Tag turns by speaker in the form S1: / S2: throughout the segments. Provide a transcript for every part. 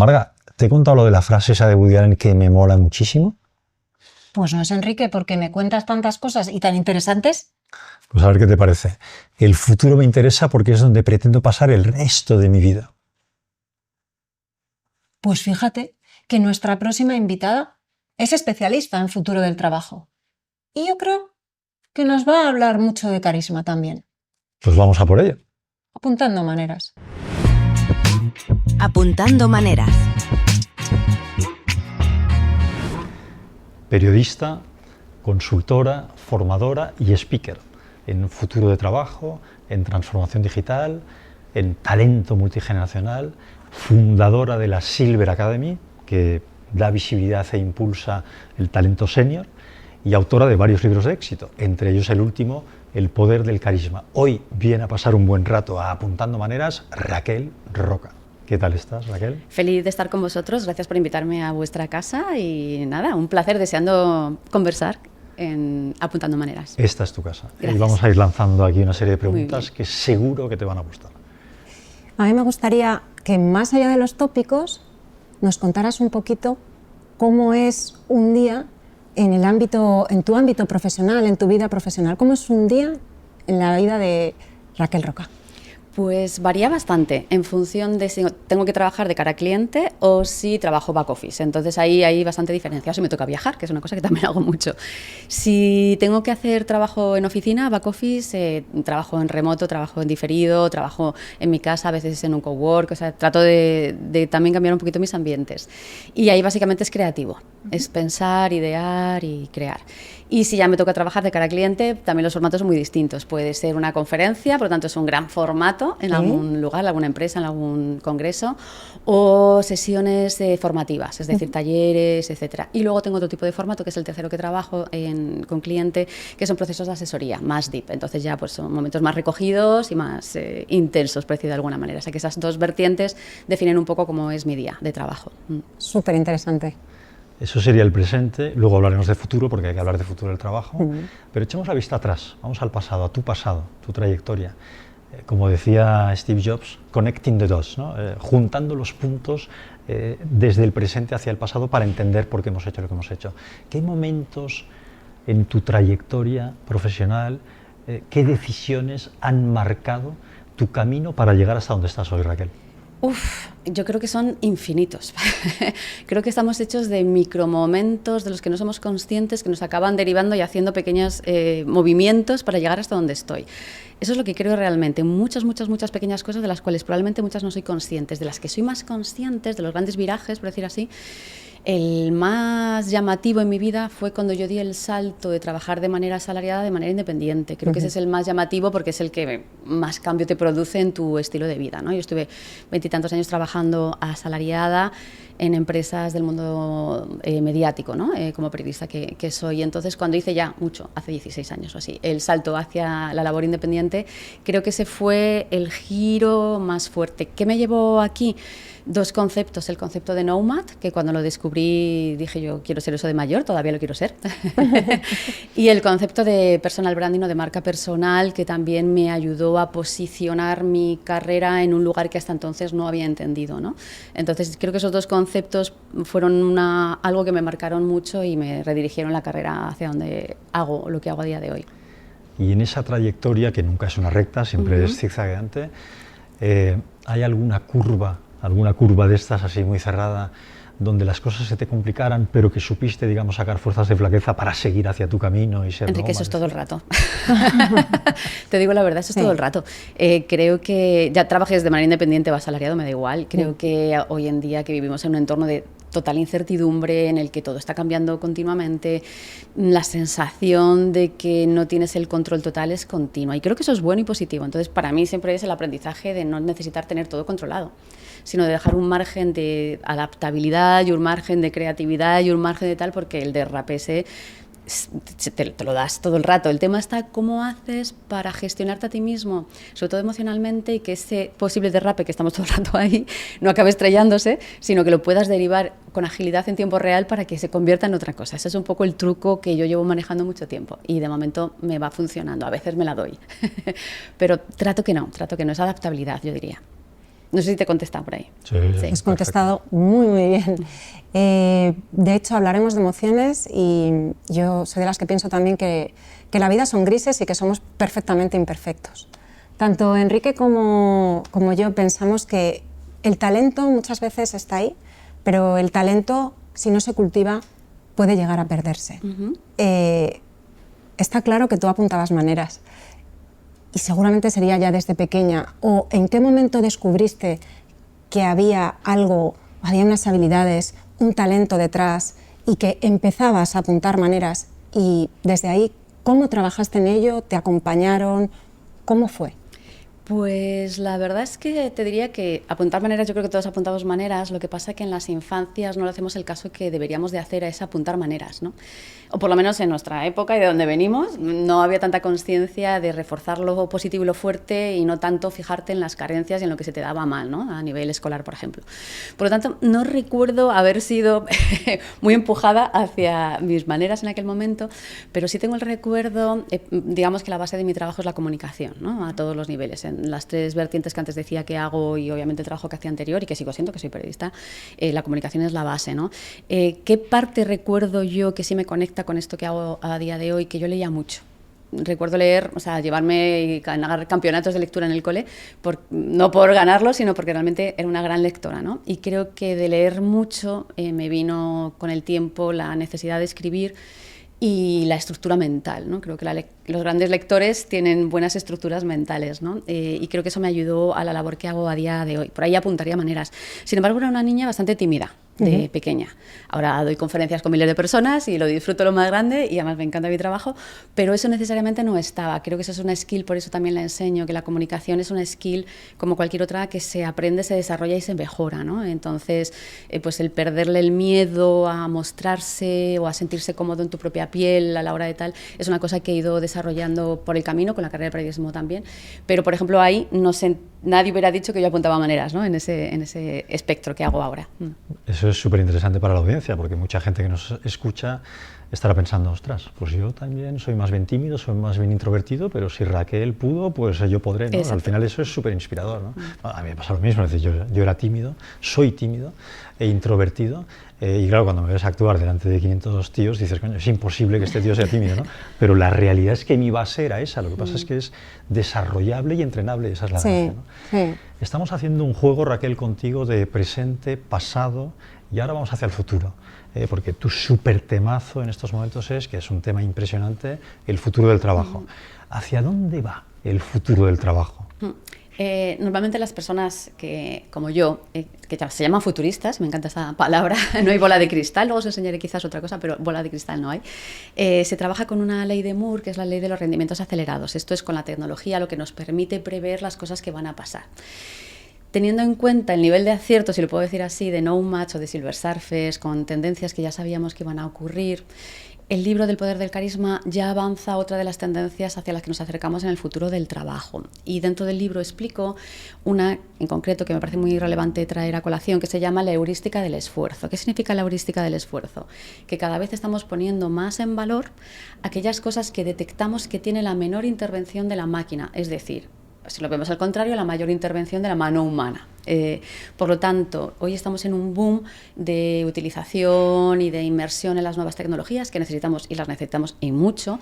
S1: Marga, ¿te he contado lo de la frase esa de Woody Allen que me mola muchísimo?
S2: Pues no es Enrique, porque me cuentas tantas cosas y tan interesantes.
S1: Pues a ver qué te parece. El futuro me interesa porque es donde pretendo pasar el resto de mi vida.
S2: Pues fíjate que nuestra próxima invitada es especialista en futuro del trabajo. Y yo creo que nos va a hablar mucho de carisma también.
S1: Pues vamos a por ello.
S2: Apuntando maneras.
S3: Apuntando maneras.
S1: Periodista, consultora, formadora y speaker en futuro de trabajo, en transformación digital, en talento multigeneracional, fundadora de la Silver Academy, que da visibilidad e impulsa el talento senior, y autora de varios libros de éxito, entre ellos el último, El poder del carisma. Hoy viene a pasar un buen rato a Apuntando Maneras Raquel Roca. ¿Qué tal estás, Raquel?
S4: Feliz de estar con vosotros, gracias por invitarme a vuestra casa y nada, un placer, deseando conversar en Apuntando Maneras.
S1: Esta es tu casa.
S4: Gracias.
S1: Y vamos a ir lanzando aquí una serie de preguntas que seguro que te van a gustar.
S2: A mí me gustaría que más allá de los tópicos nos contaras un poquito cómo es un día en tu ámbito profesional, en tu vida profesional. ¿Cómo es un día en la vida de Raquel Roca?
S4: Pues varía bastante en función de si tengo que trabajar de cara a cliente o si trabajo back office. Entonces ahí hay bastante diferencia. O si me toca viajar, que es una cosa que también hago mucho. Si tengo que hacer trabajo en oficina, back office, trabajo en remoto, trabajo en diferido, trabajo en mi casa, a veces en un cowork. O sea, trato de también cambiar un poquito mis ambientes. Y ahí básicamente es creativo. Es pensar, idear y crear. Y si ya me toca trabajar de cara a cliente, también los formatos son muy distintos. Puede ser una conferencia, por lo tanto es un gran formato en algún lugar, en alguna empresa, en algún congreso, o sesiones formativas, es decir, talleres, etcétera. Y luego tengo otro tipo de formato, que es el tercero que trabajo con cliente, que son procesos de asesoría, más deep. Entonces ya pues son momentos más recogidos y más intensos, por decir de alguna manera. O sea que esas dos vertientes definen un poco cómo es mi día de trabajo.
S2: Súper interesante.
S1: Eso sería el presente, luego hablaremos de futuro, porque hay que hablar de futuro del trabajo, pero echemos la vista atrás, vamos al pasado, a tu pasado, tu trayectoria. Como decía Steve Jobs, connecting the dots, ¿no? Juntando los puntos desde el presente hacia el pasado para entender por qué hemos hecho lo que hemos hecho. ¿Qué momentos en tu trayectoria profesional, qué decisiones han marcado tu camino para llegar hasta donde estás hoy, Raquel?
S4: Yo creo que son infinitos. Creo que estamos hechos de micromomentos de los que no somos conscientes, que nos acaban derivando y haciendo pequeños movimientos para llegar hasta donde estoy. Eso es lo que creo realmente. Muchas pequeñas cosas de las cuales probablemente muchas no soy conscientes. De las que soy más conscientes, de los grandes virajes, por decir así, el más llamativo en mi vida fue cuando yo di el salto de trabajar de manera asalariada de manera independiente. Creo que ese es el más llamativo porque es el que más cambio te produce en tu estilo de vida, ¿no? Yo estuve 20 y tantos años trabajando asalariada en empresas del mundo mediático, ¿no? Como periodista que soy. Entonces, cuando hice ya mucho, hace 16 años o así, el salto hacia la labor independiente, creo que ese fue el giro más fuerte. ¿Qué me llevó aquí? Dos conceptos, el concepto de nomad, que cuando lo descubrí dije yo quiero ser eso de mayor, todavía lo quiero ser, y el concepto de personal branding o de marca personal, que también me ayudó a posicionar mi carrera en un lugar que hasta entonces no había entendido, ¿no? Entonces creo que esos dos conceptos fueron algo que me marcaron mucho y me redirigieron la carrera hacia donde hago lo que hago a día de hoy.
S1: Y en esa trayectoria, que nunca es una recta, siempre es zigzagueante, ¿hay alguna curva de estas así muy cerrada, donde las cosas se te complicaran, pero que supiste, digamos, sacar fuerzas de flaqueza para seguir hacia tu camino y ser
S4: Enrique,
S1: nómada?
S4: eso es todo el rato. Te digo la verdad, eso es todo el rato. Creo que ya trabajes de manera independiente o asalariado, me da igual. Creo que hoy en día que vivimos en un entorno de total incertidumbre, en el que todo está cambiando continuamente, la sensación de que no tienes el control total es continua. Y creo que eso es bueno y positivo. Entonces, para mí siempre es el aprendizaje de no necesitar tener todo controlado, sino de dejar un margen de adaptabilidad y un margen de creatividad y un margen de tal, porque el derrape ese te lo das todo el rato. El tema está cómo haces para gestionarte a ti mismo, sobre todo emocionalmente, y que ese posible derrape que estamos todo el rato ahí no acabe estrellándose, sino que lo puedas derivar con agilidad en tiempo real para que se convierta en otra cosa. Ese es un poco el truco que yo llevo manejando mucho tiempo y de momento me va funcionando. A veces me la doy, pero trato que no, es adaptabilidad, yo diría. No sé si te he contestado por ahí.
S1: Sí,
S2: Has contestado muy, muy bien. De hecho, hablaremos de emociones y yo soy de las que pienso también que la vida son grises y que somos perfectamente imperfectos. Tanto Enrique como yo pensamos que el talento muchas veces está ahí, pero el talento, si no se cultiva, puede llegar a perderse. Está claro que tú apuntabas maneras y seguramente sería ya desde pequeña. ¿O en qué momento descubriste que había algo, había unas habilidades, un talento detrás y que empezabas a apuntar maneras? Y desde ahí, ¿cómo trabajaste en ello? ¿Te acompañaron? ¿Cómo fue?
S4: Pues la verdad es que te diría que apuntar maneras, yo creo que todos apuntamos maneras, lo que pasa es que en las infancias no le hacemos el caso que deberíamos de hacer, es apuntar maneras, ¿no? O por lo menos en nuestra época y de donde venimos, no había tanta conciencia de reforzar lo positivo y lo fuerte y no tanto fijarte en las carencias y en lo que se te daba mal, ¿no? A nivel escolar, por ejemplo. Por lo tanto, no recuerdo haber sido muy empujada hacia mis maneras en aquel momento, pero sí tengo el recuerdo, digamos que la base de mi trabajo es la comunicación, ¿no? A todos los niveles, en las tres vertientes que antes decía que hago y obviamente el trabajo que hacía anterior y que sigo siendo, que soy periodista, la comunicación es la base, ¿no? ¿Qué parte recuerdo yo que sí me conecta con esto que hago a día de hoy? Que yo leía mucho. Recuerdo leer, o sea, llevarme y ganar campeonatos de lectura en el cole, no por ganarlo, sino porque realmente era una gran lectora, ¿no? Y creo que de leer mucho me vino con el tiempo la necesidad de escribir y la estructura mental, ¿no? Creo que los grandes lectores tienen buenas estructuras mentales, ¿no? Y creo que eso me ayudó a la labor que hago a día de hoy. Por ahí apuntaría maneras. Sin embargo, era una niña bastante tímida de pequeña. Ahora doy conferencias con miles de personas y lo disfruto lo más grande y además me encanta mi trabajo, pero eso necesariamente no estaba. Creo que eso es una skill, por eso también la enseño, que la comunicación es una skill como cualquier otra que se aprende, se desarrolla y se mejora, ¿no? Entonces, pues el perderle el miedo a mostrarse o a sentirse cómodo en tu propia piel a la hora de tal, es una cosa que he ido desarrollando por el camino, con la carrera de periodismo también, pero por ejemplo ahí no sé, nadie hubiera dicho que yo apuntaba maneras, ¿no? En ese espectro que hago ahora.
S1: Eso es súper interesante para la audiencia, porque mucha gente que nos escucha estará pensando, ostras, pues yo también soy más bien tímido, soy más bien introvertido, pero si Raquel pudo, pues yo podré, ¿no? Al final eso es súper inspirador, ¿no? A mí me pasa lo mismo, es decir, yo era tímido, soy tímido e introvertido, y claro, cuando me ves actuar delante de 500 tíos, dices, coño, es imposible que este tío sea tímido, ¿no? Pero la realidad es que mi base era esa, lo que pasa es que es desarrollable y entrenable, esa es la gracia, ¿no?
S2: Sí.
S1: Estamos haciendo un juego, Raquel, contigo de presente, pasado, y ahora vamos hacia el futuro, porque tu súper temazo en estos momentos que es un tema impresionante, el futuro del trabajo. ¿Hacia dónde va el futuro del trabajo?
S4: Normalmente las personas que, como yo, que se llaman futuristas, me encanta esta palabra, no hay bola de cristal, luego os enseñaré quizás otra cosa, pero bola de cristal no hay. Se trabaja con una ley de Moore, que es la ley de los rendimientos acelerados. Esto es con la tecnología lo que nos permite prever las cosas que van a pasar. Teniendo en cuenta el nivel de acierto, si lo puedo decir así, de No Match o de Silver Surfers, con tendencias que ya sabíamos que iban a ocurrir, el libro del poder del carisma ya avanza otra de las tendencias hacia las que nos acercamos en el futuro del trabajo. Y dentro del libro explico una en concreto que me parece muy relevante traer a colación, que se llama la heurística del esfuerzo. ¿Qué significa la heurística del esfuerzo? Que cada vez estamos poniendo más en valor aquellas cosas que detectamos que tiene la menor intervención de la máquina, es decir, si lo vemos al contrario, la mayor intervención de la mano humana. Por lo tanto, hoy estamos en un boom de utilización y de inmersión en las nuevas tecnologías que necesitamos, y las necesitamos y mucho,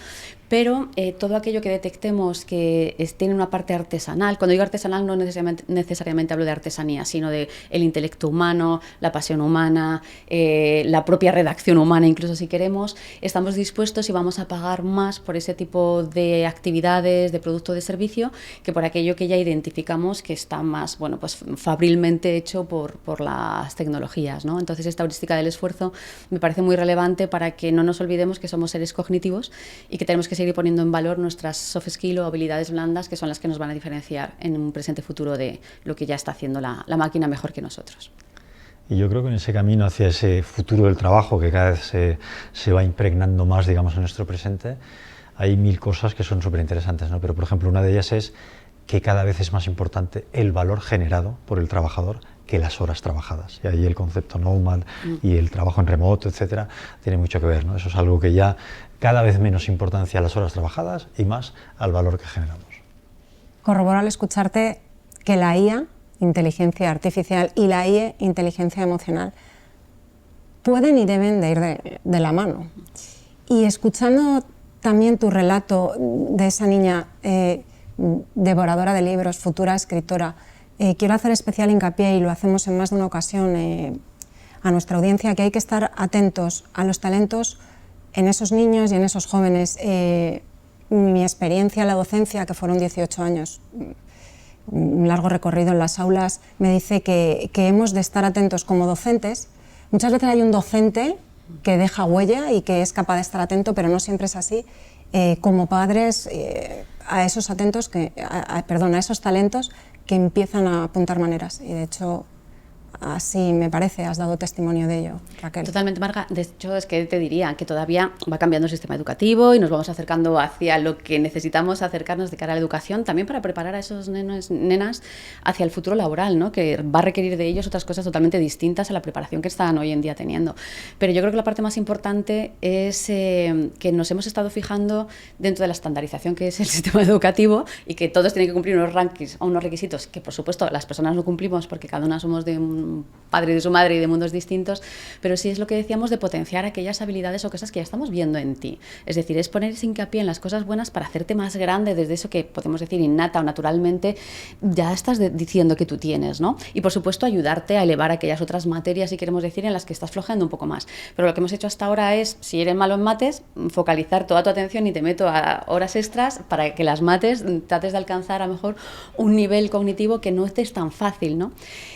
S4: pero todo aquello que detectemos que tiene una parte artesanal, cuando digo artesanal no necesariamente hablo de artesanía, sino de el intelecto humano, la pasión humana, la propia redacción humana, incluso si queremos, estamos dispuestos y vamos a pagar más por ese tipo de actividades, de producto, de servicio, que por aquello que ya identificamos que está más, bueno, pues fabrilmente hecho por las tecnologías, ¿no? Entonces esta heurística del esfuerzo me parece muy relevante para que no nos olvidemos que somos seres cognitivos y que tenemos que seguir poniendo en valor nuestras soft skills o habilidades blandas, que son las que nos van a diferenciar en un presente futuro de lo que ya está haciendo la máquina mejor que nosotros.
S1: Y yo creo que en ese camino hacia ese futuro del trabajo, que cada vez se va impregnando más, digamos, en nuestro presente, hay mil cosas que son súper interesantes, ¿no? Pero, por ejemplo, una de ellas es que cada vez es más importante el valor generado por el trabajador que las horas trabajadas. Y ahí el concepto nomad y el trabajo en remoto, etcétera, tiene mucho que ver, ¿no? Eso es algo que ya cada vez menos importancia a las horas trabajadas y más al valor que generamos.
S2: Corroboro al escucharte que la IA inteligencia artificial, y la IE, inteligencia emocional, pueden y deben de ir de la mano. Y escuchando también tu relato de esa niña devoradora de libros, futura escritora, quiero hacer especial hincapié, y lo hacemos en más de una ocasión, a nuestra audiencia, que hay que estar atentos a los talentos en esos niños y en esos jóvenes. Mi experiencia en la docencia, que fueron 18 años, un largo recorrido en las aulas, me dice que hemos de estar atentos como docentes. Muchas veces hay un docente que deja huella y que es capaz de estar atento, pero no siempre es así. Como padres, a esos talentos que empiezan a apuntar maneras, y de hecho así me parece, has dado testimonio de ello, Raquel.
S4: Totalmente, Marga. De hecho, es que te diría que todavía va cambiando el sistema educativo y nos vamos acercando hacia lo que necesitamos acercarnos de cara a la educación, también para preparar a esos nenas hacia el futuro laboral, ¿no? Que va a requerir de ellos otras cosas totalmente distintas a la preparación que están hoy en día teniendo. Pero yo creo que la parte más importante es que nos hemos estado fijando dentro de la estandarización que es el sistema educativo, y que todos tienen que cumplir unos rankings o unos requisitos que, por supuesto, las personas no cumplimos porque cada una somos de un padre y de su madre y de mundos distintos, pero sí es lo que decíamos de potenciar aquellas habilidades o cosas que ya estamos viendo en ti. Es decir, es poner ese hincapié en las cosas buenas para hacerte más grande desde eso que podemos decir innata o naturalmente ya estás diciendo que tú tienes, ¿no? Y por supuesto ayudarte a elevar aquellas otras materias, si queremos decir, en las que estás flojeando un poco más. Pero lo que hemos hecho hasta ahora es, si eres malo en mates, focalizar toda tu atención y te meto a horas extras para que las mates trates de alcanzar a lo mejor un nivel cognitivo que no es tan fácil, ¿no?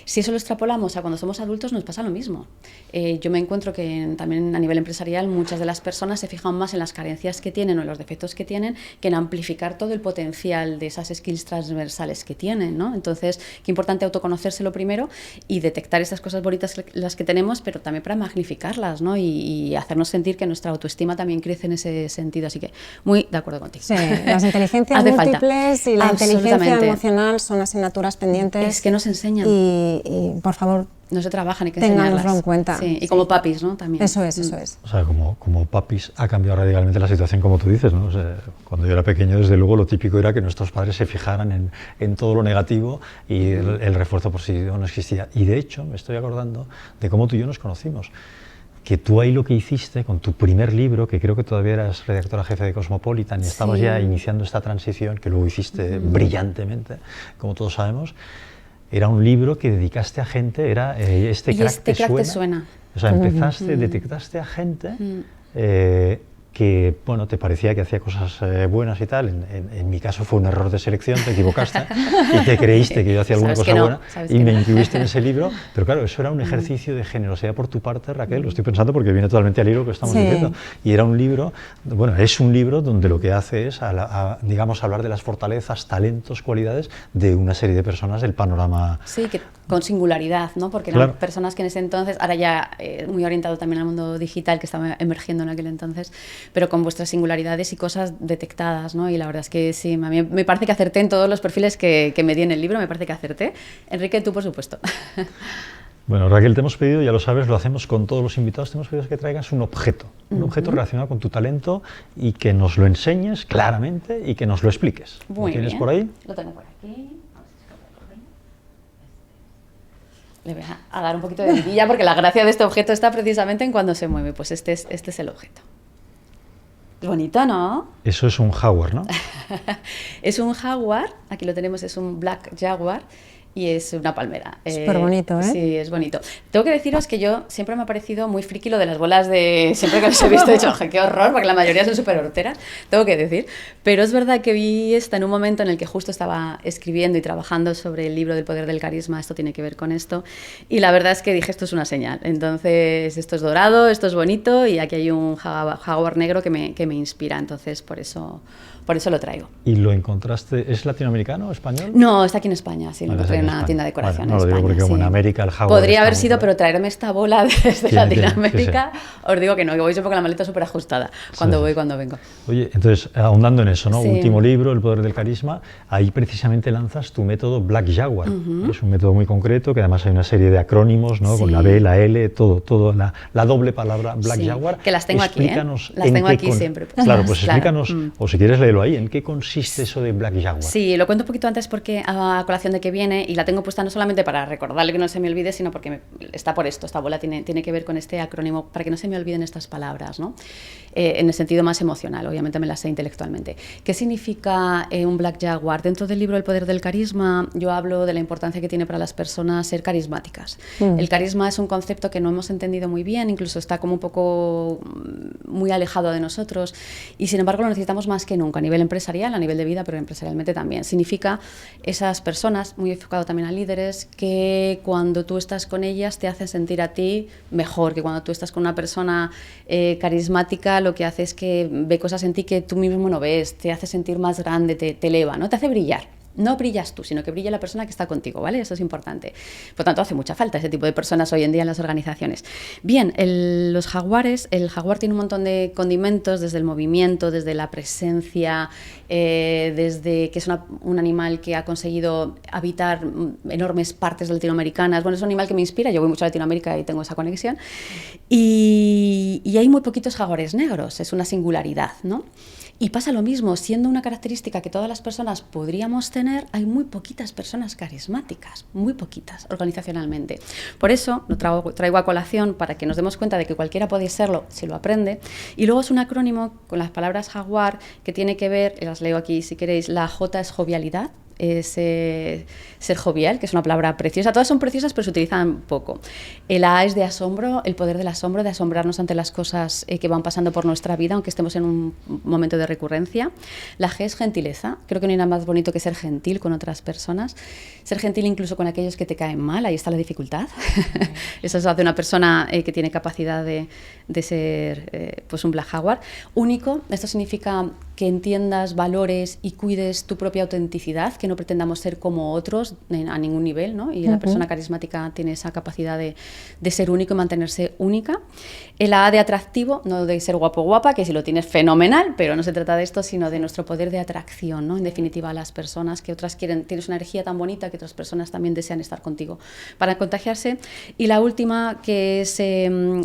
S4: Si eso lo extrapolamos a cuando somos adultos, nos pasa lo mismo. Yo me encuentro que también a nivel empresarial muchas de las personas se fijan más en las carencias que tienen o en los defectos que tienen que en amplificar todo el potencial de esas skills transversales que tienen, ¿no? Entonces, qué importante autoconocérselo primero y detectar esas cosas bonitas las que tenemos, pero también para magnificarlas, ¿no? Y hacernos sentir que nuestra autoestima también crece en ese sentido. Así que muy de acuerdo contigo.
S2: Sí, las inteligencias múltiples y la inteligencia emocional son asignaturas pendientes.
S4: Es que nos enseñan.
S2: Y por favor,
S4: no se trabajan, hay que enseñarlas.
S2: Ténganlo en cuenta.
S4: Sí, y como papis, ¿no? También.
S2: Eso es, eso es.
S1: O sea, como papis ha cambiado radicalmente la situación, como tú dices, ¿no? O sea, cuando yo era pequeño, desde luego, lo típico era que nuestros padres se fijaran en todo lo negativo y el refuerzo positivo no existía. Y de hecho, me estoy acordando de cómo tú y yo nos conocimos. Que tú ahí lo que hiciste con tu primer libro, que creo que todavía eras redactora jefe de Cosmopolitan y estabas ya iniciando esta transición, que luego hiciste brillantemente, como todos sabemos, era un libro que dedicaste a gente, era Este crack te suena. O sea, detectaste a gente que, bueno, te parecía que hacía cosas buenas y tal. En mi caso fue un error de selección, te equivocaste y te creíste que yo hacía alguna cosa buena y me incluiste en ese libro. Pero claro, eso era un ejercicio de generosidad por tu parte, Raquel, lo estoy pensando porque viene totalmente al hilo que estamos diciendo. Y era un libro, bueno, es un libro donde lo que hace es, digamos, hablar de las fortalezas, talentos, cualidades de una serie de personas del panorama.
S4: Sí, que con singularidad, ¿no? Porque eran personas que en ese entonces, ahora ya muy orientado también al mundo digital que estaba emergiendo en aquel entonces, pero con vuestras singularidades y cosas detectadas, ¿no? Y la verdad es que sí, a mí me parece que acerté en todos los perfiles que me di en el libro, me parece que acerté. Enrique, tú por supuesto.
S1: Bueno, Raquel, te hemos pedido, ya lo sabes, lo hacemos con todos los invitados, te hemos pedido que traigas un objeto relacionado con tu talento y que nos lo enseñes claramente y que nos lo expliques.
S4: Muy
S1: ¿Lo tienes
S4: bien.
S1: por ahí?
S4: Lo tengo por aquí. Le voy a dar un poquito de vidilla porque la gracia de este objeto está precisamente en cuando se mueve. Pues este es el objeto. Bonito, ¿no?
S1: Eso es un jaguar, ¿no?
S4: Es un jaguar, aquí lo tenemos, es un Black Jaguar y es una palmera.
S2: Súper bonito, ¿eh?
S4: Sí, es bonito. Tengo que deciros que yo siempre me ha parecido muy friki lo de las bolas de... Siempre que los he visto he dicho, qué horror, porque la mayoría son súper horteras, tengo que decir. Pero es verdad que vi esta en un momento en el que justo estaba escribiendo y trabajando sobre el libro del poder del carisma, esto tiene que ver con esto, y la verdad es que dije, esto es una señal. Entonces, esto es dorado, esto es bonito, y aquí hay un jaguar negro que me inspira, entonces por eso lo traigo.
S1: ¿Y lo encontraste, es latinoamericano o español?
S4: No, está aquí en España, sí, lo encontré en una tienda de decoración en
S1: España. No, lo digo porque como en América el jaguar...
S4: Podría haber sido, pero traerme esta bola desde Latinoamérica, os digo que no, que voy siempre con la maleta súper ajustada, cuando voy, cuando vengo.
S1: Oye, entonces, ahondando en eso, ¿no? Último libro, El poder del carisma, ahí precisamente lanzas tu método Black Jaguar. Es un método muy concreto, que además hay una serie de acrónimos, ¿no? Con la B, la L, todo la doble palabra Black Jaguar.
S4: Que las tengo aquí, ¿eh? Las tengo aquí siempre.
S1: Claro, pues explícanos, o si quieres leer Descríbelo ahí, ¿en qué consiste eso de Black Jaguar?
S4: Sí, lo cuento un poquito antes porque a colación de que viene, y la tengo puesta no solamente para recordarle que no se me olvide, sino porque está por esto, esta bola tiene que ver con este acrónimo, para que no se me olviden estas palabras, ¿no? En el sentido más emocional, obviamente me las sé intelectualmente. ¿Qué significa un Black Jaguar? Dentro del libro El poder del carisma, yo hablo de la importancia que tiene para las personas ser carismáticas. El carisma es un concepto que no hemos entendido muy bien, incluso está como un poco muy alejado de nosotros, y sin embargo lo necesitamos más que nunca, a nivel empresarial, a nivel de vida, pero empresarialmente también. Significa esas personas, muy enfocado también a líderes, que cuando tú estás con ellas te hacen sentir a ti mejor, que cuando tú estás con una persona carismática, lo que hace es que ve cosas en ti que tú mismo no ves, te hace sentir más grande, te eleva, ¿no? Te hace brillar. No brillas tú, sino que brilla la persona que está contigo, ¿vale? Eso es importante. Por tanto, hace mucha falta ese tipo de personas hoy en día en las organizaciones. Bien, los jaguares, el jaguar tiene un montón de condimentos, desde el movimiento, desde la presencia, desde que es un animal que ha conseguido habitar enormes partes latinoamericanas. Bueno, es un animal que me inspira, yo voy mucho a Latinoamérica y tengo esa conexión. Y hay muy poquitos jaguares negros, es una singularidad, ¿no? Y pasa lo mismo, siendo una característica que todas las personas podríamos tener, hay muy poquitas personas carismáticas, muy poquitas organizacionalmente. Por eso lo traigo a colación para que nos demos cuenta de que cualquiera puede serlo si lo aprende. Y luego es un acrónimo con las palabras jaguar que tiene que ver, las leo aquí si queréis, la J es jovialidad, es ser jovial, que es una palabra preciosa. Todas son preciosas, pero se utilizan poco. El A es de asombro, el poder del asombro, de asombrarnos ante las cosas que van pasando por nuestra vida, aunque estemos en un momento de recurrencia. La G es gentileza. Creo que no hay nada más bonito que ser gentil con otras personas. Ser gentil incluso con aquellos que te caen mal, ahí está la dificultad. Eso es de una persona que tiene capacidad de ser pues un Black Jaguar. Único, esto significa que entiendas, valores y cuides tu propia autenticidad, que no pretendamos ser como otros a ningún nivel, ¿no? Y la persona carismática tiene esa capacidad de ser único y mantenerse única. El A de atractivo, no de ser guapo o guapa, que si lo tienes fenomenal, pero no se trata de esto, sino de nuestro poder de atracción, ¿no? En definitiva, a las personas que otras quieren, tienes una energía tan bonita que otras personas también desean estar contigo para contagiarse. Y la última, que es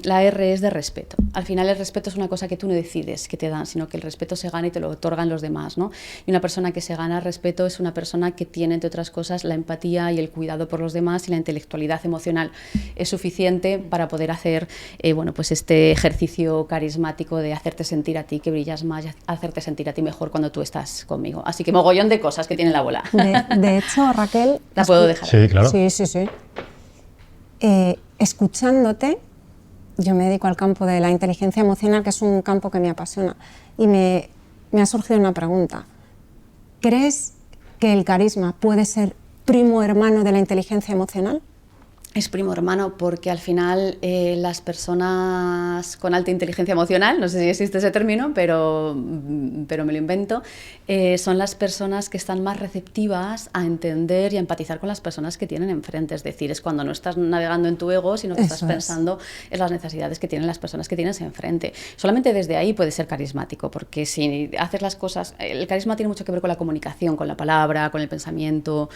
S4: la R, es de respeto. Al final el respeto es una cosa que tú no decides que te dan, sino que el respeto se gana y te lo otorgan los demás, ¿no? Y una persona que se gana respeto es una persona que tiene, entre otras cosas, la empatía y el cuidado por los demás, y la intelectualidad emocional es suficiente para poder hacer bueno, pues este ejercicio carismático de hacerte sentir a ti que brillas más, y hacerte sentir a ti mejor cuando tú estás conmigo. Así que mogollón de cosas que tiene la bola.
S2: De hecho, Raquel...
S4: ¿La puedo dejar?
S1: Sí, claro.
S2: Sí. Escuchándote, yo me dedico al campo de la inteligencia emocional, que es un campo que me apasiona, y me ha surgido una pregunta. ¿Crees que el carisma puede ser primo hermano de la inteligencia emocional?
S4: Es primo hermano porque al final las personas con alta inteligencia emocional, no sé si existe ese término, pero me lo invento, son las personas que están más receptivas a entender y a empatizar con las personas que tienen enfrente. Es decir, es cuando no estás navegando en tu ego, sino que estás pensando en las necesidades que tienen las personas que tienes enfrente. Solamente desde ahí puedes ser carismático, porque si haces las cosas... El carisma tiene mucho que ver con la comunicación, con la palabra, con el pensamiento,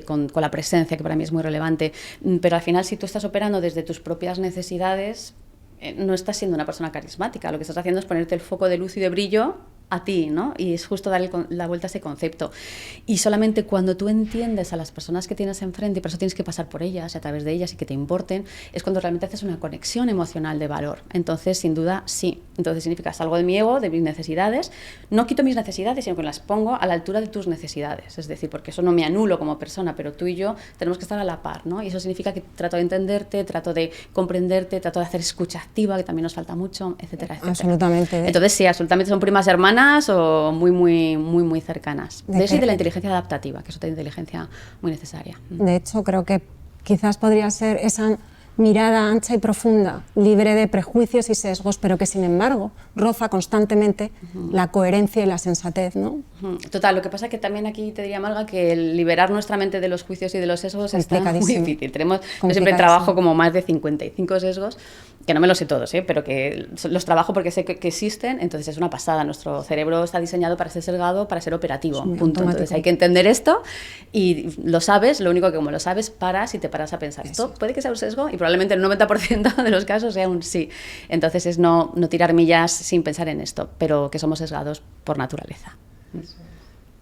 S4: con la presencia, que para mí es muy relevante. Pero al final, si tú estás operando desde tus propias necesidades, no estás siendo una persona carismática. Lo que estás haciendo es ponerte el foco de luz y de brillo a ti, ¿no? Y es justo darle la vuelta a ese concepto. Y solamente cuando tú entiendes a las personas que tienes enfrente, y por eso tienes que pasar por ellas y a través de ellas y que te importen, es cuando realmente haces una conexión emocional de valor. Entonces, sin duda, sí. Entonces significa, salgo de mi ego, de mis necesidades, no quito mis necesidades, sino que las pongo a la altura de tus necesidades. Es decir, porque eso no me anulo como persona, pero tú y yo tenemos que estar a la par, ¿no? Y eso significa que trato de entenderte, trato de comprenderte, trato de hacer escucha activa, que también nos falta mucho, etcétera, etcétera.
S2: Absolutamente.
S4: Entonces, sí, absolutamente son primas hermanas o muy cercanas. De eso y de la inteligencia adaptativa, que es otra inteligencia muy necesaria.
S2: De hecho, creo que quizás podría ser esa mirada ancha y profunda, libre de prejuicios y sesgos, pero que sin embargo roza constantemente la coherencia y la sensatez, ¿no?
S4: Total, lo que pasa es que también aquí te diría, Marga, que el liberar nuestra mente de los juicios y de los sesgos está muy difícil. Yo siempre trabajo como más de 55 sesgos, que no me los sé todos, pero que los trabajo porque sé que existen, entonces es una pasada. Nuestro cerebro está diseñado para ser sesgado, para ser operativo, punto. Entonces hay que entender esto y lo sabes, lo único que como lo sabes, paras y te paras a pensar. Esto puede que sea un sesgo y probablemente el 90% de los casos sea un sí. Entonces es no tirar millas sin pensar en esto, pero que somos sesgados por naturaleza.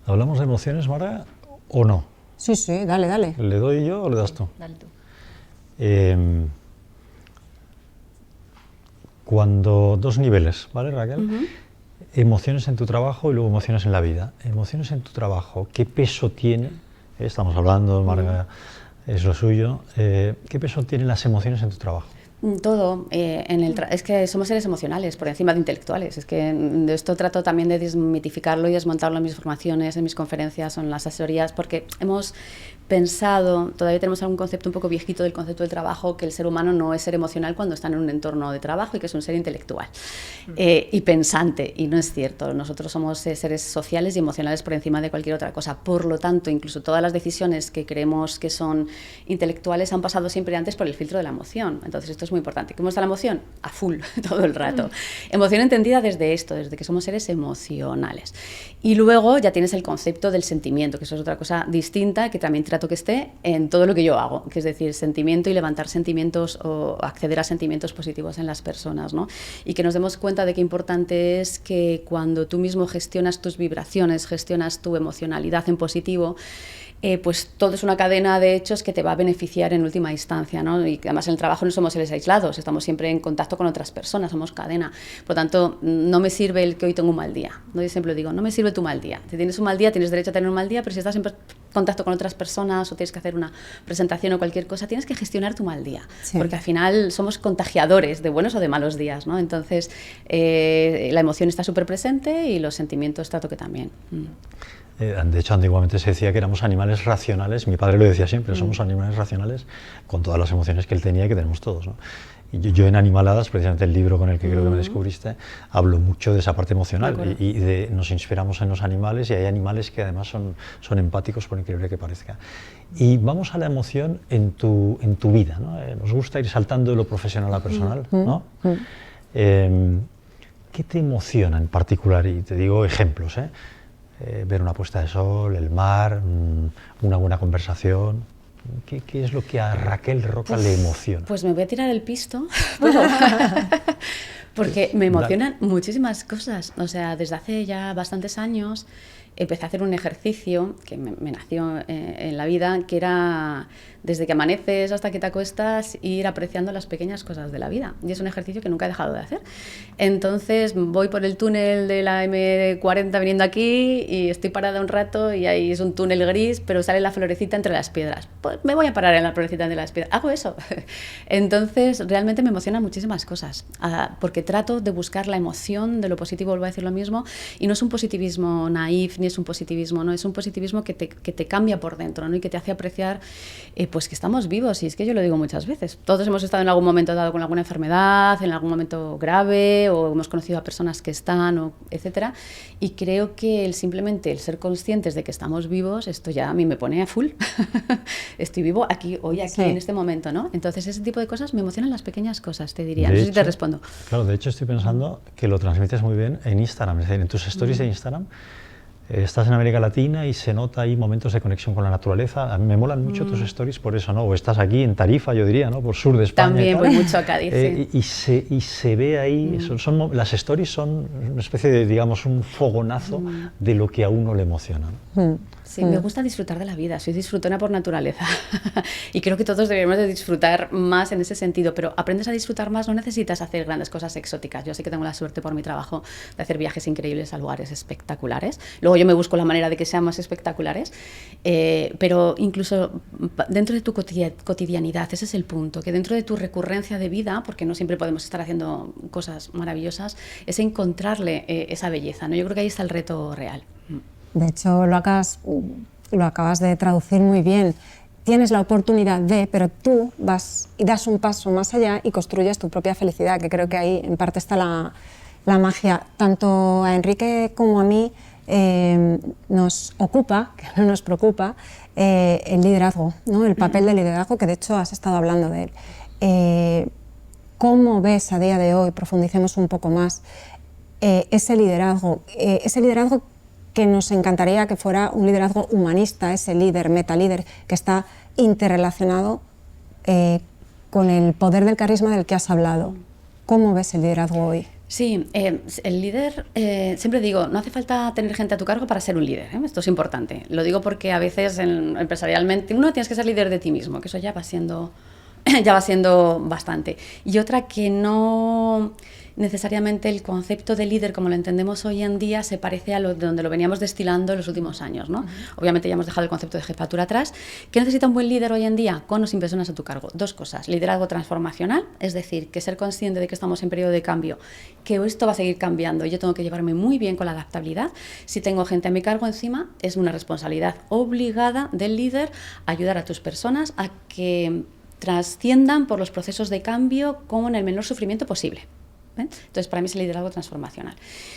S1: ¿Hablamos de emociones, Marga, o no?
S2: Sí, sí, dale, dale.
S1: ¿Le doy yo o le das tú?
S4: Dale tú.
S1: Cuando dos niveles, ¿vale, Raquel? Emociones en tu trabajo y luego emociones en la vida. Emociones en tu trabajo, ¿qué peso tiene? Estamos hablando, Marga es lo suyo. ¿Qué peso tienen las emociones en tu trabajo?
S4: Todo. Es que somos seres emocionales por encima de intelectuales. Es que de esto trato también de desmitificarlo y desmontarlo en mis formaciones, en mis conferencias o en las asesorías, porque hemos pensado, todavía tenemos algún concepto un poco viejito del concepto del trabajo, que el ser humano no es ser emocional cuando está en un entorno de trabajo y que es un ser intelectual y pensante, y no es cierto. Nosotros somos seres sociales y emocionales por encima de cualquier otra cosa. Por lo tanto, incluso todas las decisiones que creemos que son intelectuales han pasado siempre antes por el filtro de la emoción. Entonces esto es muy importante. ¿Cómo está la emoción? A full, todo el rato. Emoción entendida desde esto, desde que somos seres emocionales. Y luego ya tienes el concepto del sentimiento, que eso es otra cosa distinta, que también trato que esté en todo lo que yo hago, que es decir, sentimiento y levantar sentimientos o acceder a sentimientos positivos en las personas, ¿no? Y que nos demos cuenta de qué importante es que cuando tú mismo gestionas tus vibraciones, gestionas tu emocionalidad en positivo, pues todo es una cadena de hechos que te va a beneficiar en última instancia, ¿no? Y además en el trabajo no somos seres aislados, estamos siempre en contacto con otras personas, somos cadena. Por lo tanto, no me sirve el que hoy tengo un mal día. ¿No? Yo siempre digo, no me sirve tu mal día. Si tienes un mal día, tienes derecho a tener un mal día, pero si estás en contacto con otras personas o tienes que hacer una presentación o cualquier cosa, tienes que gestionar tu mal día, porque al final somos contagiadores de buenos o de malos días, ¿no? Entonces, la emoción está súper presente y los sentimientos trato que también.
S1: De hecho, antiguamente se decía que éramos animales racionales. Mi padre lo decía siempre, somos animales racionales con todas las emociones que él tenía y que tenemos todos, ¿no? Y yo en Animaladas, precisamente el libro con el que creo que me descubriste, hablo mucho de esa parte emocional y nos inspiramos en los animales, y hay animales que además son empáticos, por increíble que parezca. Y vamos a la emoción en tu vida, ¿no? Nos gusta ir saltando de lo profesional a personal, ¿no? ¿Qué te emociona en particular? Y te digo ejemplos, ver una puesta de sol, el mar, una buena conversación. ¿Qué es lo que a Raquel Roca le emociona?
S4: Pues me voy a tirar el pisto, porque me emocionan muchísimas cosas. O sea, desde hace ya bastantes años empecé a hacer un ejercicio que me nació en la vida, que era desde que amaneces hasta que te acuestas, ir apreciando las pequeñas cosas de la vida. Y es un ejercicio que nunca he dejado de hacer. Entonces voy por el túnel de la M40 viniendo aquí y estoy parada un rato y ahí es un túnel gris, pero sale la florecita entre las piedras. Pues me voy a parar en la florecita entre las piedras. Hago eso. Entonces realmente me emocionan muchísimas cosas, porque trato de buscar la emoción de lo positivo, vuelvo a decir lo mismo, y no es un positivismo naif ni es un positivismo, no, es un positivismo que te cambia por dentro, ¿no? Y que te hace apreciar pues que estamos vivos. Y es que yo lo digo muchas veces, todos hemos estado en algún momento dado con alguna enfermedad, en algún momento grave, o hemos conocido a personas que están, etcétera, y creo que simplemente el ser conscientes de que estamos vivos, esto ya a mí me pone a full. Estoy vivo aquí, hoy, aquí, en este momento, ¿no? Entonces ese tipo de cosas me emocionan, las pequeñas cosas, te diría. No sé si te respondo.
S1: Claro, de hecho estoy pensando que lo transmites muy bien en Instagram, es decir, en tus stories de Instagram. Estás en América Latina y se nota ahí momentos de conexión con la naturaleza. A mí me molan mucho tus stories por eso, ¿no? O estás aquí en Tarifa, yo diría, ¿no? Por sur de España.
S4: También voy mucho a Cádiz, sí.
S1: y se ve ahí, las stories son una especie de, digamos, un fogonazo de lo que a uno le emociona, ¿no?
S4: Sí, me gusta disfrutar de la vida, soy disfrutona por naturaleza y creo que todos deberíamos de disfrutar más en ese sentido, pero aprendes a disfrutar más, no necesitas hacer grandes cosas exóticas. Yo sé que tengo la suerte por mi trabajo de hacer viajes increíbles a lugares espectaculares, luego yo me busco la manera de que sean más espectaculares, pero incluso dentro de tu cotidianidad, ese es el punto, que dentro de tu recurrencia de vida, porque no siempre podemos estar haciendo cosas maravillosas, es encontrarle esa belleza, ¿no? Yo creo que ahí está el reto real.
S2: De hecho, lo acabas de traducir muy bien. Tienes la oportunidad de, pero tú vas y das un paso más allá y construyes tu propia felicidad, que creo que ahí en parte está la magia. Tanto a Enrique como a mí nos ocupa, que no nos preocupa, el liderazgo, ¿no? El papel del liderazgo, que de hecho has estado hablando de él. ¿Cómo ves a día de hoy, profundicemos un poco más, ese liderazgo que nos encantaría que fuera un liderazgo humanista, ese líder, metalíder, que está interrelacionado con el poder del carisma del que has hablado? ¿Cómo ves el liderazgo hoy?
S4: Sí, el líder, siempre digo, no hace falta tener gente a tu cargo para ser un líder, ¿eh? Esto es importante. Lo digo porque a veces empresarialmente, uno, tienes que ser líder de ti mismo, que eso ya va siendo bastante. Y otra, que no necesariamente el concepto de líder como lo entendemos hoy en día se parece a lo de donde lo veníamos destilando en los últimos años, ¿no? Obviamente ya hemos dejado el concepto de jefatura atrás. ¿Qué necesita un buen líder hoy en día? Con o sin personas a tu cargo. Dos cosas: liderazgo transformacional, es decir, que ser consciente de que estamos en periodo de cambio, que esto va a seguir cambiando y yo tengo que llevarme muy bien con la adaptabilidad. Si tengo gente a mi cargo encima, es una responsabilidad obligada del líder ayudar a tus personas a que trasciendan por los procesos de cambio con el menor sufrimiento posible. Entonces, para mí es el liderazgo transformacional.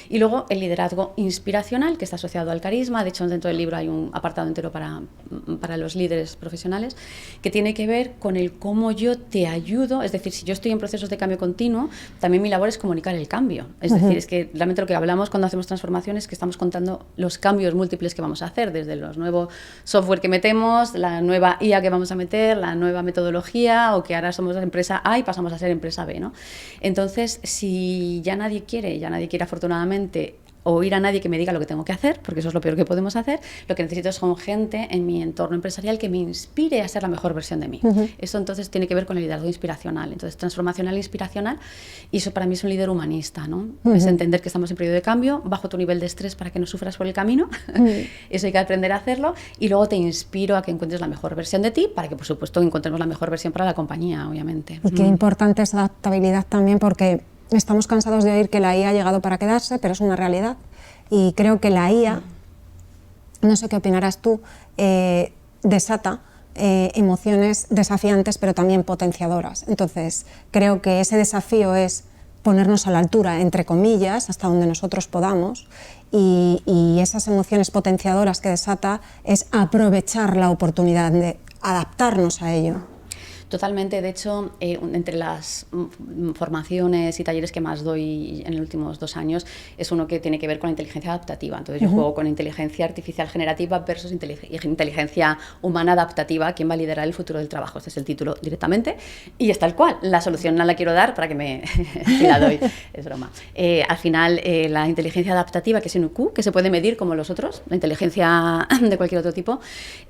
S4: Y luego el liderazgo inspiracional, que está asociado al carisma. De hecho, dentro del libro hay un apartado entero para los líderes profesionales, que tiene que ver con el cómo yo te ayudo. Es decir, si yo estoy en procesos de cambio continuo, también mi labor es comunicar el cambio. Es decir, es que realmente lo que hablamos cuando hacemos transformaciones es que estamos contando los cambios múltiples que vamos a hacer, desde los nuevos software que metemos, la nueva IA que vamos a meter, la nueva metodología, o que ahora somos empresa A y pasamos a ser empresa B, ¿no? Entonces, si ya nadie quiere afortunadamente oír a nadie que me diga lo que tengo que hacer, porque eso es lo peor que podemos hacer, lo que necesito es gente en mi entorno empresarial que me inspire a ser la mejor versión de mí. Eso entonces tiene que ver con el liderazgo inspiracional. Entonces, transformacional e inspiracional, y eso para mí es un líder humanista, ¿no? Es entender que estamos en periodo de cambio, bajo tu nivel de estrés para que no sufras por el camino, eso hay que aprender a hacerlo, y luego te inspiro a que encuentres la mejor versión de ti, para que por supuesto encontremos la mejor versión para la compañía, obviamente.
S2: Y qué importante es adaptabilidad también, porque estamos cansados de oír que la IA ha llegado para quedarse, pero es una realidad. Y creo que la IA, no sé qué opinarás tú, desata emociones desafiantes, pero también potenciadoras. Entonces, creo que ese desafío es ponernos a la altura, entre comillas, hasta donde nosotros podamos, y esas emociones potenciadoras que desata es aprovechar la oportunidad de adaptarnos a ello.
S4: Totalmente. De hecho, entre las formaciones y talleres que más doy en los últimos 2 años es uno que tiene que ver con la inteligencia adaptativa. Entonces yo juego con inteligencia artificial generativa versus inteligencia humana adaptativa. ¿Quién va a liderar el futuro del trabajo? Este es el título directamente y es tal cual. La solución no la quiero dar para que me si la doy. Es broma. Al final, la inteligencia adaptativa, que es un IQ, que se puede medir como los otros, la inteligencia de cualquier otro tipo,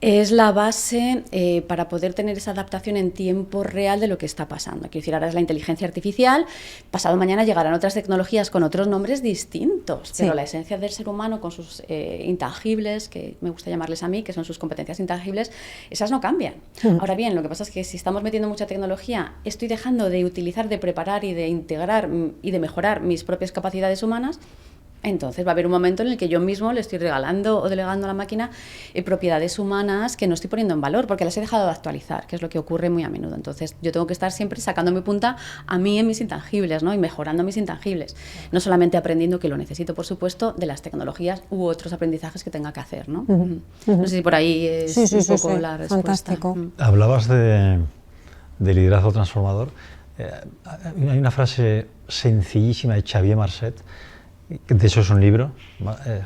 S4: es la base para poder tener esa adaptación en tiempo real de lo que está pasando. Quiero decir, ahora es la inteligencia artificial, pasado mañana llegarán otras tecnologías con otros nombres distintos, sí, pero la esencia del ser humano con sus intangibles, que me gusta llamarles a mí, que son sus competencias intangibles, esas no cambian. Ahora bien, lo que pasa es que si estamos metiendo mucha tecnología, estoy dejando de utilizar, de preparar y de integrar y de mejorar mis propias capacidades humanas. Entonces va a haber un momento en el que yo mismo le estoy regalando o delegando a la máquina propiedades humanas que no estoy poniendo en valor porque las he dejado de actualizar, que es lo que ocurre muy a menudo. Entonces yo tengo que estar siempre sacando mi punta a mí en mis intangibles, ¿no? Y mejorando mis intangibles. No solamente aprendiendo, que lo necesito, por supuesto, de las tecnologías u otros aprendizajes que tenga que hacer, ¿no? No sé si por ahí es un poco la respuesta.
S2: Fantástico.
S1: Hablabas de liderazgo transformador. Hay una frase sencillísima de Xavier Marcet. De eso es un libro,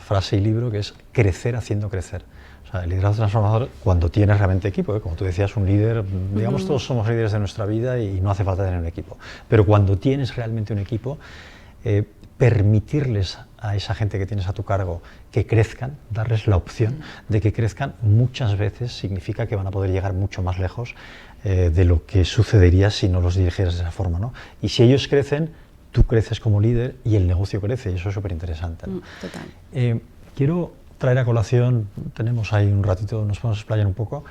S1: frase y libro, que es crecer haciendo crecer. O sea, el liderazgo transformador, cuando tienes realmente equipo, como tú decías, un líder, digamos, todos somos líderes de nuestra vida y no hace falta tener un equipo. Pero cuando tienes realmente un equipo, permitirles a esa gente que tienes a tu cargo que crezcan, darles la opción de que crezcan, muchas veces significa que van a poder llegar mucho más lejos de lo que sucedería si no los dirigieras de esa forma, ¿no? Y si ellos crecen, tú creces como líder y el negocio crece, y eso es súper interesante, ¿no?
S4: Total.
S1: Quiero traer a colación, tenemos ahí un ratito, nos podemos explayar un poco,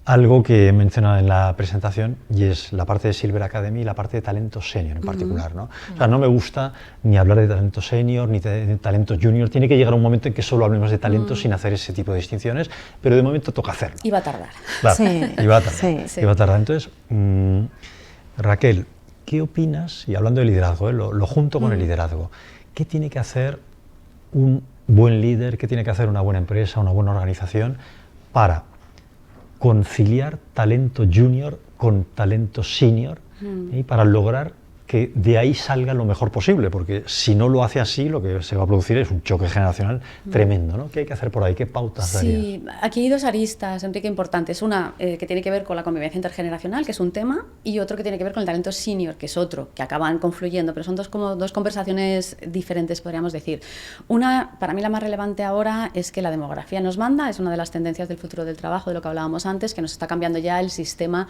S1: algo que he mencionado en la presentación, y es la parte de Silver Academy y la parte de talento senior en particular, ¿no? O sea, no me gusta ni hablar de talento senior ni de talento junior, tiene que llegar un momento en que solo hablemos de talento sin hacer ese tipo de distinciones, pero de momento toca hacerlo.
S4: Y va a tardar.
S1: Claro,
S2: sí,
S1: y va a tardar.
S2: sí.
S1: Y va a tardar. Entonces, Raquel, ¿qué opinas, y hablando de liderazgo, lo junto con el liderazgo, qué tiene que hacer un buen líder, qué tiene que hacer una buena empresa, una buena organización para conciliar talento junior con talento senior y para lograr que de ahí salga lo mejor posible, porque si no lo hace así, lo que se va a producir es un choque generacional tremendo, ¿no? ¿Qué hay que hacer por ahí? ¿Qué pautas darías?
S4: Sí, aquí hay dos aristas, Enrique, importantes. Una que tiene que ver con la convivencia intergeneracional, que es un tema, y otro que tiene que ver con el talento senior, que es otro, que acaban confluyendo, pero son dos conversaciones diferentes, podríamos decir. Una, para mí la más relevante ahora, es que la demografía nos manda, es una de las tendencias del futuro del trabajo, de lo que hablábamos antes, que nos está cambiando ya el sistema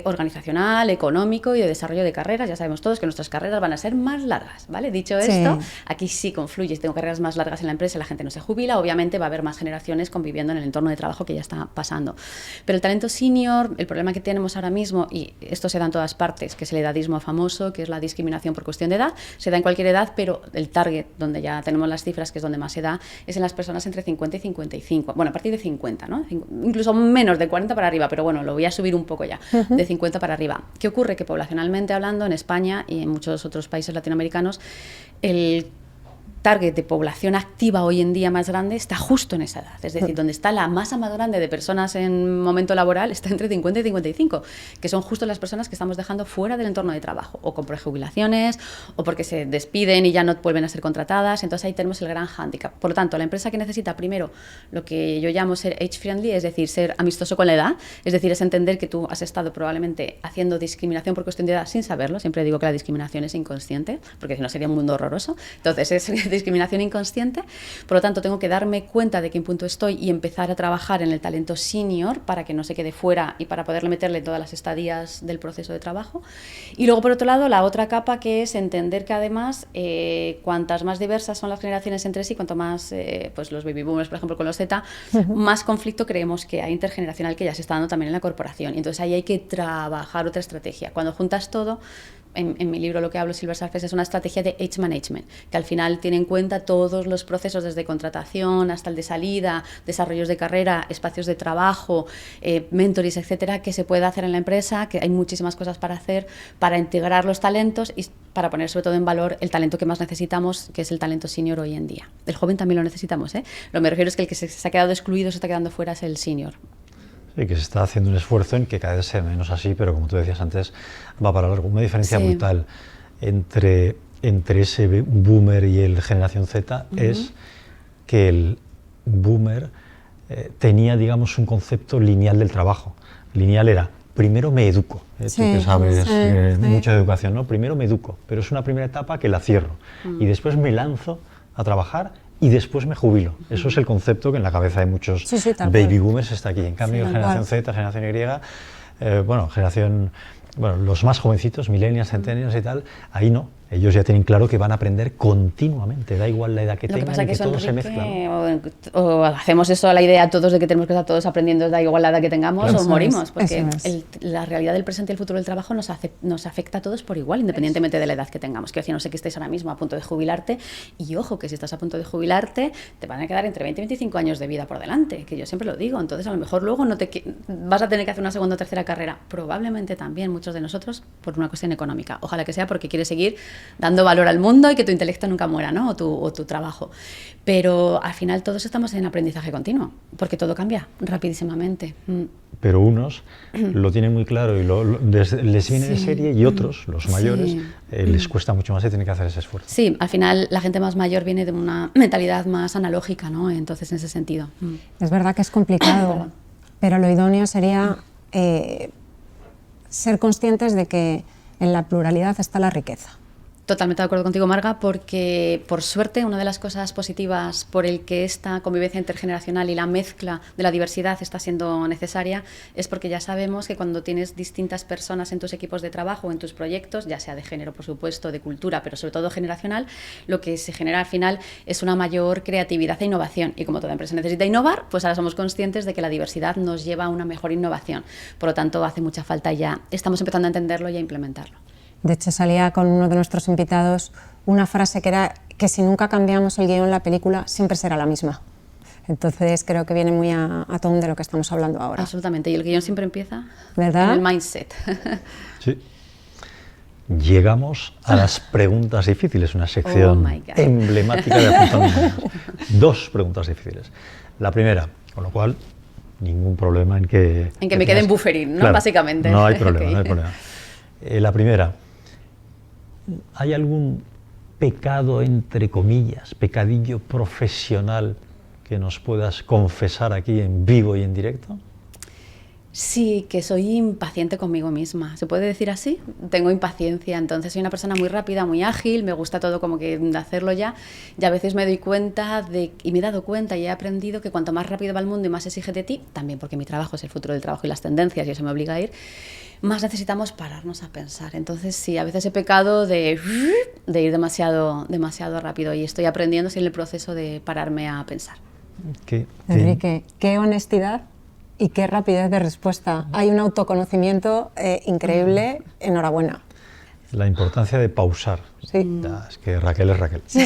S4: organizacional, económico y de desarrollo de carreras. Ya sabemos todos que nuestras carreras van a ser más largas, ¿vale? Dicho esto, aquí sí confluye, si tengo carreras más largas en la empresa, la gente no se jubila, obviamente va a haber más generaciones conviviendo en el entorno de trabajo que ya está pasando. Pero el talento senior, el problema que tenemos ahora mismo, y esto se da en todas partes, que es el edadismo famoso, que es la discriminación por cuestión de edad, se da en cualquier edad, pero el target, donde ya tenemos las cifras, que es donde más se da, es en las personas entre 50 y 55, bueno, a partir de 50, ¿no? Incluso menos de 40 para arriba, pero bueno, lo voy a subir un poco ya, de 50 para arriba. ¿Qué ocurre? Que poblacionalmente hablando, en España y en muchos otros países latinoamericanos, el target de población activa hoy en día más grande está justo en esa edad, es decir, donde está la masa más grande de personas en momento laboral está entre 50 y 55, que son justo las personas que estamos dejando fuera del entorno de trabajo, o con prejubilaciones, o porque se despiden y ya no vuelven a ser contratadas. Entonces ahí tenemos el gran hándicap. Por lo tanto, la empresa que necesita primero lo que yo llamo ser age-friendly, es decir, ser amistoso con la edad, es decir, es entender que tú has estado probablemente haciendo discriminación por cuestión de edad sin saberlo. Siempre digo que la discriminación es inconsciente, porque si no sería un mundo horroroso. Entonces es discriminación inconsciente, por lo tanto tengo que darme cuenta de qué punto estoy y empezar a trabajar en el talento senior para que no se quede fuera y para poderle meterle todas las estadías del proceso de trabajo. Y luego, por otro lado, la otra capa, que es entender que además cuantas más diversas son las generaciones entre sí, cuanto más pues los baby boomers, por ejemplo, con los Z, más conflicto creemos que hay intergeneracional, que ya se está dando también en la corporación. Y entonces ahí hay que trabajar otra estrategia. Cuando juntas todo, en mi libro lo que hablo, Silver Surface, es una estrategia de age management, que al final tiene en cuenta todos los procesos desde contratación hasta el de salida, desarrollos de carrera, espacios de trabajo, mentores, etcétera, que se puede hacer en la empresa, que hay muchísimas cosas para hacer, para integrar los talentos y para poner sobre todo en valor el talento que más necesitamos, que es el talento senior hoy en día. El joven también lo necesitamos, ¿eh? Lo que me refiero es que el que se ha quedado excluido, se está quedando fuera, es el senior.
S1: Sí, que se está haciendo un esfuerzo en que cada vez sea menos así, pero como tú decías antes, va para largo. Una diferencia brutal entre ese boomer y el generación Z es que el boomer tenía, digamos, un concepto lineal del trabajo. Lineal era, primero me educo, tú que sabes mucho de educación, ¿no? Primero me educo, pero es una primera etapa que la cierro y después me lanzo a trabajar y después me jubilo. Eso es el concepto que en la cabeza de muchos baby boomers está aquí. En cambio, generación Z, generación Y, los más jovencitos, millennials, centennials y tal, ahí no. Ellos ya tienen claro que van a aprender continuamente, da igual la edad que tengan, y que todo se mezcla, ¿no?
S4: O hacemos eso a la idea todos de que tenemos que estar todos aprendiendo, da igual la edad que tengamos, o morimos, porque la realidad del presente y el futuro del trabajo nos afecta a todos por igual, independientemente de la edad que tengamos. Quiero decir, no sé que estés ahora mismo a punto de jubilarte, y ojo, que si estás a punto de jubilarte, te van a quedar entre 20 y 25 años de vida por delante, que yo siempre lo digo. Entonces, a lo mejor luego vas a tener que hacer una segunda o tercera carrera, probablemente también muchos de nosotros, por una cuestión económica. Ojalá que sea porque quieres seguir dando valor al mundo y que tu intelecto nunca muera, ¿no? O tu trabajo. Pero al final todos estamos en aprendizaje continuo, porque todo cambia rapidísimamente.
S1: Pero unos lo tienen muy claro y les viene de serie, y otros, los mayores, les cuesta mucho más y tienen que hacer ese esfuerzo.
S4: Sí, al final la gente más mayor viene de una mentalidad más analógica, ¿no? Entonces, en ese sentido.
S2: Es verdad que es complicado, pero lo idóneo sería ser conscientes de que en la pluralidad está la riqueza.
S4: Totalmente de acuerdo contigo, Marga, porque por suerte una de las cosas positivas por el que esta convivencia intergeneracional y la mezcla de la diversidad está siendo necesaria es porque ya sabemos que cuando tienes distintas personas en tus equipos de trabajo o en tus proyectos, ya sea de género, por supuesto, de cultura, pero sobre todo generacional, lo que se genera al final es una mayor creatividad e innovación. Y como toda empresa necesita innovar, pues ahora somos conscientes de que la diversidad nos lleva a una mejor innovación. Por lo tanto, hace mucha falta, ya estamos empezando a entenderlo y a implementarlo.
S2: De hecho, salía con uno de nuestros invitados una frase que era que si nunca cambiamos el guión, la película siempre será la misma. Entonces creo que viene muy a tono de lo que estamos hablando ahora.
S4: Absolutamente, y el guión siempre empieza,
S2: ¿verdad?,
S4: en el mindset.
S1: Sí. Llegamos a las preguntas difíciles, una sección emblemática de Apuntando Monedas. 2 preguntas difíciles. La primera, con lo cual, ningún problema en que
S4: me quede en buffering, ¿no?
S1: Claro,
S4: básicamente.
S1: No hay problema, no hay problema. La primera, ¿Hay algún pecado, entre comillas, pecadillo profesional que nos puedas confesar aquí en vivo y en directo?
S4: Sí, que soy impaciente conmigo misma. ¿Se puede decir así? Tengo impaciencia, entonces soy una persona muy rápida, muy ágil, me gusta todo como que hacerlo ya, y a veces me doy cuenta y me he dado cuenta y he aprendido que cuanto más rápido va el mundo y más exige de ti, también porque mi trabajo es el futuro del trabajo y las tendencias y eso me obliga a ir, más necesitamos pararnos a pensar. Entonces sí, a veces he pecado de ir demasiado rápido y estoy aprendiendo en el proceso de pararme a pensar.
S2: Enrique, qué honestidad y qué rapidez de respuesta. Hay un autoconocimiento increíble. Enhorabuena.
S1: La importancia de pausar.
S2: Sí.
S1: Ya, es que Raquel es Raquel.
S2: Sí.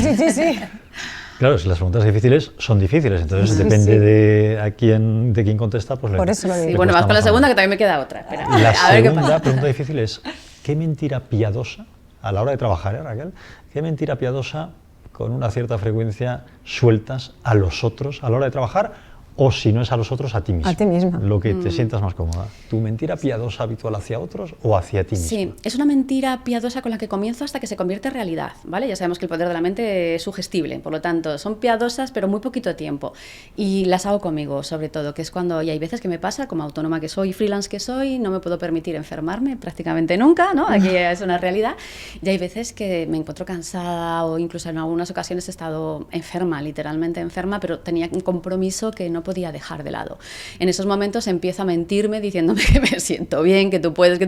S1: Claro, si las preguntas difíciles son difíciles, entonces depende de quién contesta, pues
S2: por eso lo digo.
S4: Sí, bueno, vas con la segunda, que también me queda otra. Espera.
S1: La segunda pregunta difícil es, ¿qué mentira piadosa, a la hora de trabajar, Raquel, qué mentira piadosa con una cierta frecuencia sueltas a los otros a la hora de trabajar? O si no es a los otros, a ti misma.
S2: A ti misma.
S1: Lo que te sientas más cómoda. ¿Tu mentira piadosa habitual hacia otros o hacia ti misma?
S4: Sí, es una mentira piadosa con la que comienzo hasta que se convierte en realidad, ¿vale? Ya sabemos que el poder de la mente es sugestible, por lo tanto, son piadosas, pero muy poquito tiempo. Y las hago conmigo, sobre todo, que es cuando, y hay veces que me pasa, como autónoma que soy, freelance que soy, no me puedo permitir enfermarme prácticamente nunca, ¿no? Aquí es una realidad. Y hay veces que me encuentro cansada o incluso en algunas ocasiones he estado enferma, literalmente enferma, pero tenía un compromiso que no podía dejar de lado. En esos momentos empiezo a mentirme diciéndome que me siento bien, que tú puedes,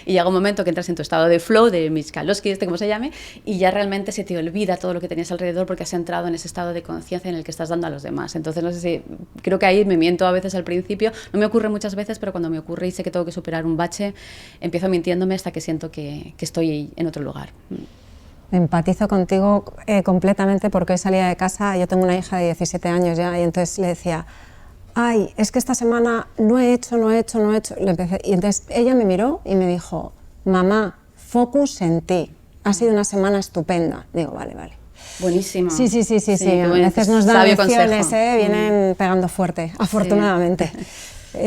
S4: y llega un momento que entras en tu estado de flow, de Miskalowski, como se llame, y ya realmente se te olvida todo lo que tenías alrededor porque has entrado en ese estado de conciencia en el que estás dando a los demás. Entonces, no sé si, creo que ahí me miento a veces al principio, no me ocurre muchas veces, pero cuando me ocurre y sé que tengo que superar un bache, empiezo mintiéndome hasta que siento que estoy en otro lugar.
S2: Empatizo contigo completamente porque hoy salía de casa, yo tengo una hija de 17 años ya, y entonces le decía, ay, es que esta semana no he hecho. Y entonces ella me miró y me dijo, mamá, focus en ti, ha sido una semana estupenda. Digo, vale.
S4: Buenísimo.
S2: Sí, a veces nos dan lecciones, vienen pegando fuerte, afortunadamente. Sí.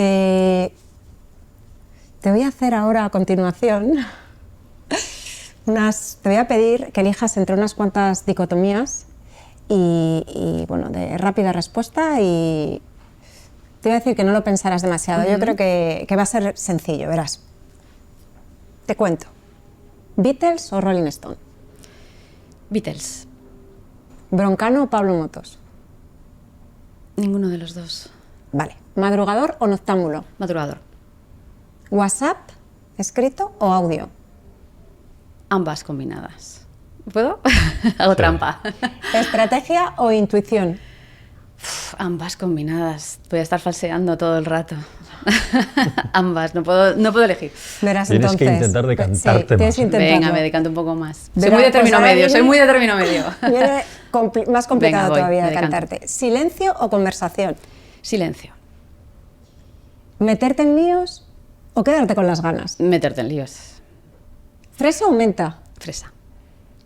S2: Te voy a hacer ahora a continuación te voy a pedir que elijas entre unas cuantas dicotomías y bueno, de rápida respuesta, y te voy a decir que no lo pensarás demasiado. Yo creo que va a ser sencillo, verás. Te cuento. ¿Beatles o Rolling Stone?
S4: Beatles.
S2: ¿Broncano o Pablo Motos?
S4: Ninguno de los dos.
S2: Vale. ¿Madrugador o noctámbulo?
S4: Madrugador.
S2: ¿WhatsApp, escrito o audio?
S4: Ambas combinadas. ¿Puedo? Hago trampa.
S2: ¿Estrategia o intuición?
S4: Ambas combinadas. Voy a estar falseando todo el rato. Ambas, no puedo elegir.
S2: Verás,
S1: tienes
S2: entonces,
S1: que intentar decantarte más.
S4: Venga, me decanto un poco más. Soy muy de término medio.
S2: Viene más complicado todavía
S4: de
S2: decantarte. ¿Silencio o conversación?
S4: Silencio.
S2: ¿Meterte en líos o quedarte con las ganas?
S4: Meterte en líos.
S2: ¿Fresa o menta?
S4: Fresa.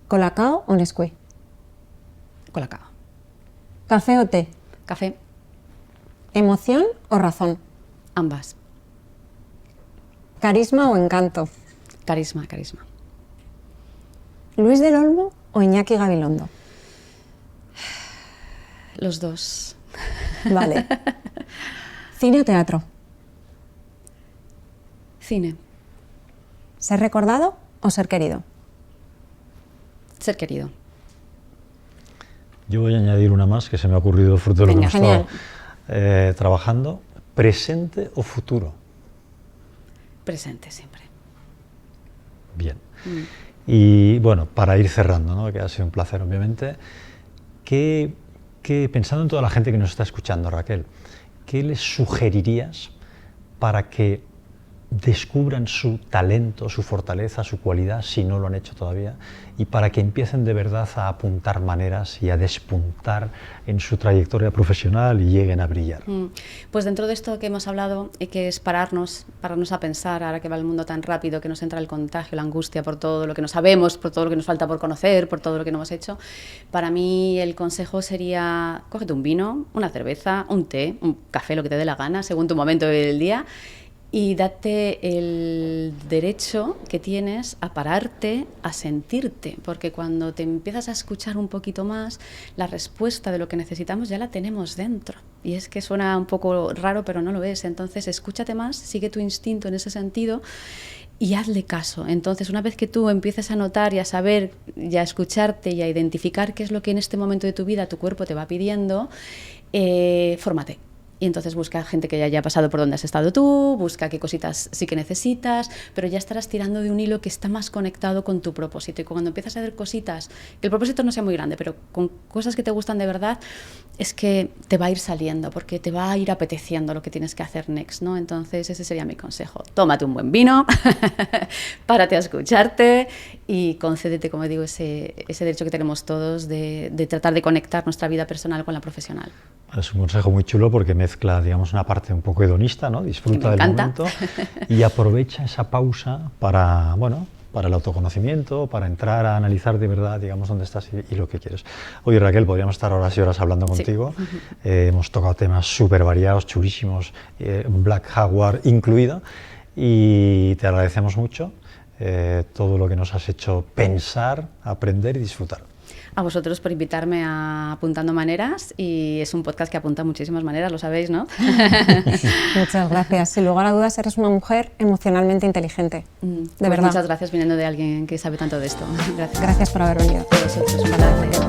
S2: ¿Colacao o Nesquik?
S4: Colacao.
S2: ¿Café o té?
S4: Café.
S2: ¿Emoción o razón?
S4: Ambas.
S2: ¿Carisma o encanto?
S4: Carisma.
S2: ¿Luis del Olmo o Iñaki Gabilondo?
S4: Los dos.
S2: Vale. ¿Cine o teatro?
S4: Cine.
S2: ¿Ser recordado o ser querido?
S4: Ser querido.
S1: Yo voy a añadir una más que se me ha ocurrido fruto de lo que hemos
S2: genial.
S1: estado trabajando. ¿Presente o futuro?
S4: Presente siempre.
S1: Bien. Y bueno, para ir cerrando, ¿no? Que ha sido un placer, obviamente, pensando en toda la gente que nos está escuchando, Raquel, ¿qué les sugerirías para que descubran su talento, su fortaleza, su cualidad, si no lo han hecho todavía, y para que empiecen de verdad a apuntar maneras y a despuntar en su trayectoria profesional y lleguen a brillar?
S4: Pues dentro de esto que hemos hablado, que es pararnos a pensar, ahora que va el mundo tan rápido, que nos entra el contagio, la angustia por todo lo que no sabemos, por todo lo que nos falta por conocer, por todo lo que no hemos hecho, para mí el consejo sería, cógete un vino, una cerveza, un té, un café, lo que te dé la gana, según tu momento del día, y date el derecho que tienes a pararte, a sentirte, porque cuando te empiezas a escuchar un poquito más, la respuesta de lo que necesitamos ya la tenemos dentro. Y es que suena un poco raro, pero no lo es. Entonces, escúchate más, sigue tu instinto en ese sentido y hazle caso. Entonces, una vez que tú empieces a notar y a saber y a escucharte y a identificar qué es lo que en este momento de tu vida tu cuerpo te va pidiendo, fórmate. Y entonces busca gente que ya haya pasado por donde has estado tú, busca qué cositas sí que necesitas, pero ya estarás tirando de un hilo que está más conectado con tu propósito. Y cuando empiezas a ver cositas, que el propósito no sea muy grande, pero con cosas que te gustan de verdad, es que te va a ir saliendo, porque te va a ir apeteciendo lo que tienes que hacer next, ¿no? Entonces ese sería mi consejo. Tómate un buen vino, párate a escucharte y concédete, como digo, ese derecho que tenemos todos de tratar de conectar nuestra vida personal con la profesional.
S1: Es un consejo muy chulo porque mezcla, digamos, una parte un poco hedonista, ¿no? Disfruta del momento y aprovecha esa pausa para, bueno, para el autoconocimiento, para entrar a analizar de verdad, digamos, dónde estás y lo que quieres. Oye, Raquel, podríamos estar horas y horas hablando contigo. Sí. Hemos tocado temas súper variados, chulísimos, Black Jaguar incluido, y te agradecemos mucho todo lo que nos has hecho pensar, aprender y disfrutar.
S4: A vosotros por invitarme a Apuntando Maneras, y es un podcast que apunta muchísimas maneras, lo sabéis, ¿no?
S2: Muchas gracias. Sin lugar a dudas, eres una mujer emocionalmente inteligente. De verdad.
S4: Muchas gracias viniendo de alguien que sabe tanto de esto. Gracias.
S2: Gracias por haber venido.
S4: A vosotros, un placer.